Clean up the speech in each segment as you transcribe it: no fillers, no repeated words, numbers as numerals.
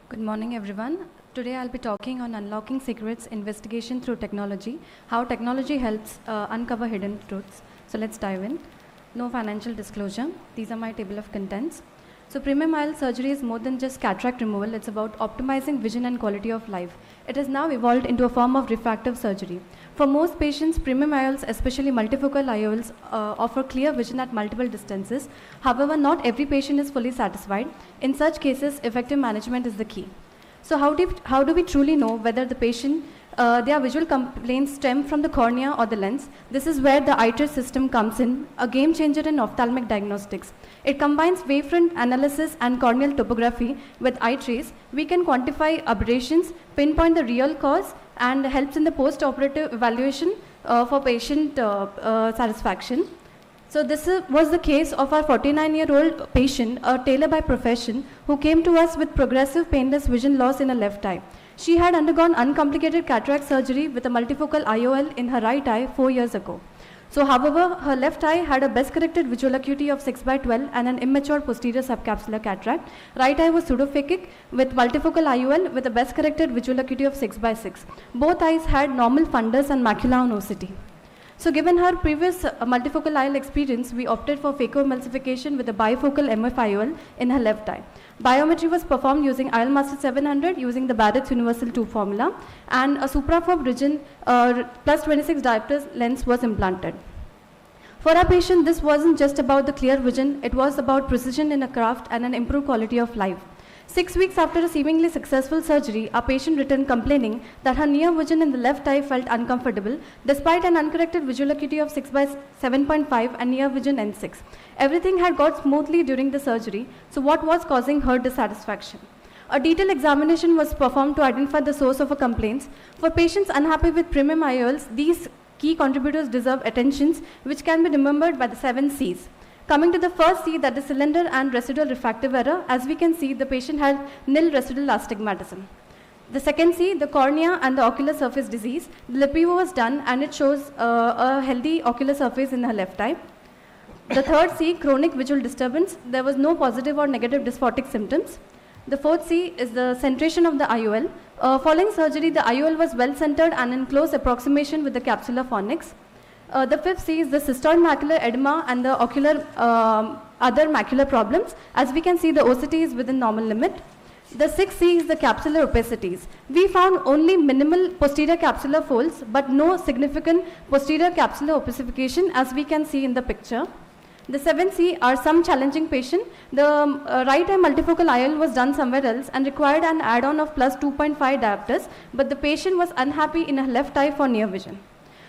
Good morning, everyone. Today I'll be talking on unlocking secrets, investigation through technology, how technology helps uncover hidden truths. So let's dive in. No financial disclosure. These are my table of contents. So premium IOL surgery is more than just cataract removal. It's about optimizing vision and quality of life. It has now evolved into a form of refractive surgery. For most patients, premium IOLs, especially multifocal IOLs, offer clear vision at multiple distances. However, not every patient is fully satisfied. In such cases, effective management is the key. So how do we truly know whether the patient, their visual complaints stem from the cornea or the lens? This is where the iTrace system comes in, a game changer in ophthalmic diagnostics. It combines wavefront analysis and corneal topography with iTrace. We can quantify aberrations, pinpoint the real cause, and helps in the post-operative evaluation for patient satisfaction. So this was the case of our 49-year-old patient, a tailor by profession, who came to us with progressive painless vision loss in her left eye. She had undergone uncomplicated cataract surgery with a multifocal IOL in her right eye 4 years ago. So however, her left eye had a best corrected visual acuity of 6/12 and an immature posterior subcapsular cataract. Right eye was pseudophakic with multifocal IOL with a best corrected visual acuity of 6/6. Both eyes had normal fundus and macula on OCT. So given her previous multifocal IOL experience, we opted for phacoemulsification with a bifocal MF IOL in her left eye. Biometry was performed using IOL Master 700 using the Barrett's Universal 2 formula, and a supraphobe region plus 26 diopter lens was implanted. For our patient, this wasn't just about the clear vision, it was about precision in a craft and an improved quality of life. 6 weeks after a seemingly successful surgery, our patient returned complaining that her near vision in the left eye felt uncomfortable despite an uncorrected visual acuity of 6/7.5 and near vision N6. Everything had gone smoothly during the surgery, so what was causing her dissatisfaction? A detailed examination was performed to identify the source of her complaints. For patients unhappy with premium IOLs, these key contributors deserve attentions, which can be remembered by the 7 C's. Coming to the first C, that is cylinder and residual refractive error, as we can see, the patient had nil residual astigmatism. The second C, the cornea and the ocular surface disease. The lipivo was done and it shows a healthy ocular surface in her left eye. The third C, chronic visual disturbance. There was no positive or negative dysphotic symptoms. The fourth C is the centration of the IOL. Following surgery, the IOL was well centered and in close approximation with the capsular fornix. The fifth C is the cystoid macular edema and the ocular other macular problems. As we can see, the OCT is within normal limit. The sixth C is the capsular opacities. We found only minimal posterior capsular folds, but no significant posterior capsular opacification, as we can see in the picture. The 7C are some challenging patient. The right eye multifocal IOL was done somewhere else and required an add-on of plus 2.5 diopters, but the patient was unhappy in her left eye for near vision.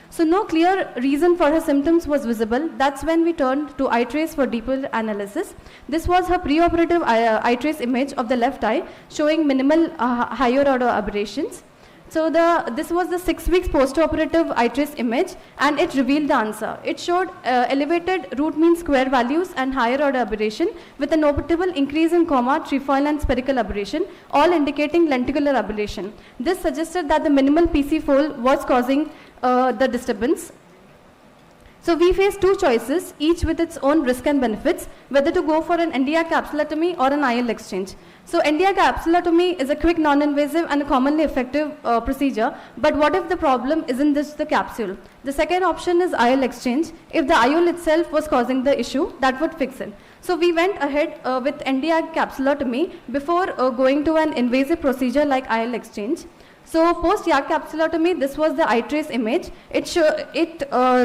So no clear reason for her symptoms was visible. That's when we turned to iTrace for deeper analysis. This was her preoperative iTrace image of the left eye showing minimal higher order aberrations. So this was the 6 weeks post-operative iTrace image, and it revealed the answer. It showed elevated root mean square values and higher order aberration with a notable increase in comma, trefoil and spherical aberration, all indicating lenticular aberration. This suggested that the minimal PC fold was causing the disturbance. So we face 2 choices, each with its own risk and benefits, whether to go for an NDR capsulotomy or an IOL exchange. So NDR capsulotomy is a quick, non-invasive and a commonly effective procedure, but what if the problem isn't just the capsule? The second option is IOL exchange. If the IOL itself was causing the issue, that would fix it. So we went ahead with NDR capsulotomy before going to an invasive procedure like IOL exchange. So post-YAG capsulotomy, this was the iTrace image. It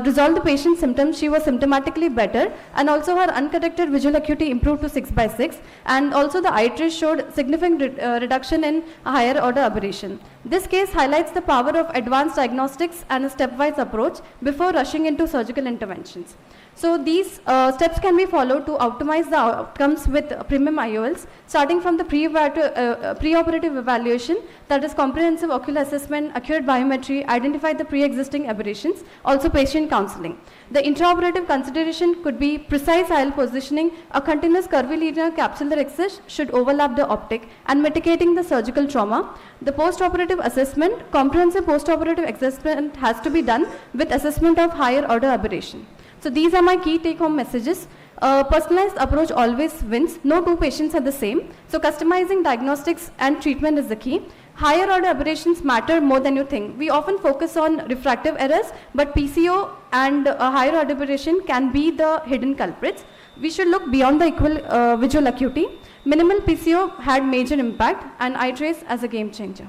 resolved the patient's symptoms. She was symptomatically better, and also her uncorrected visual acuity improved to 6/6, and also the iTrace showed significant reduction in higher order aberration. This case highlights the power of advanced diagnostics and a stepwise approach before rushing into surgical interventions. So these steps can be followed to optimize the outcomes with premium IOLs, starting from the preoperative evaluation, that is comprehensive ocular assessment, accurate biometry, identify the pre-existing aberrations, also patient counseling. The intraoperative consideration could be precise IOL positioning, a continuous curvilinear capsular access should overlap the optic, and mitigating the surgical trauma. The post-operative assessment, comprehensive post-operative assessment has to be done with assessment of higher order aberration. So these are my key take-home messages. Personalized approach always wins. No two patients are the same. So customizing diagnostics and treatment is the key. Higher order aberrations matter more than you think. We often focus on refractive errors, but PCO and a higher order aberration can be the hidden culprits. We should look beyond the equal visual acuity. Minimal PCO had major impact, and eye trace as a game changer.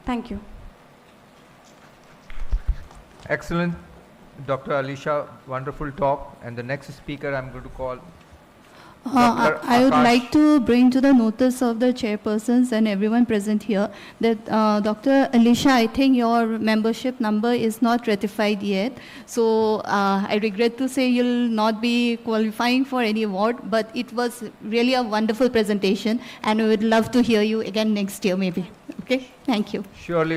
Thank you. Excellent, Dr. Alisha, wonderful talk. And the next speaker I'm going to call I would like to bring to the notice of the chairpersons and everyone present here that Dr. Alisha, I think your membership number is not ratified yet. So I regret to say you'll not be qualifying for any award, but it was really a wonderful presentation and we would love to hear you again next year maybe. Okay, thank you. Surely.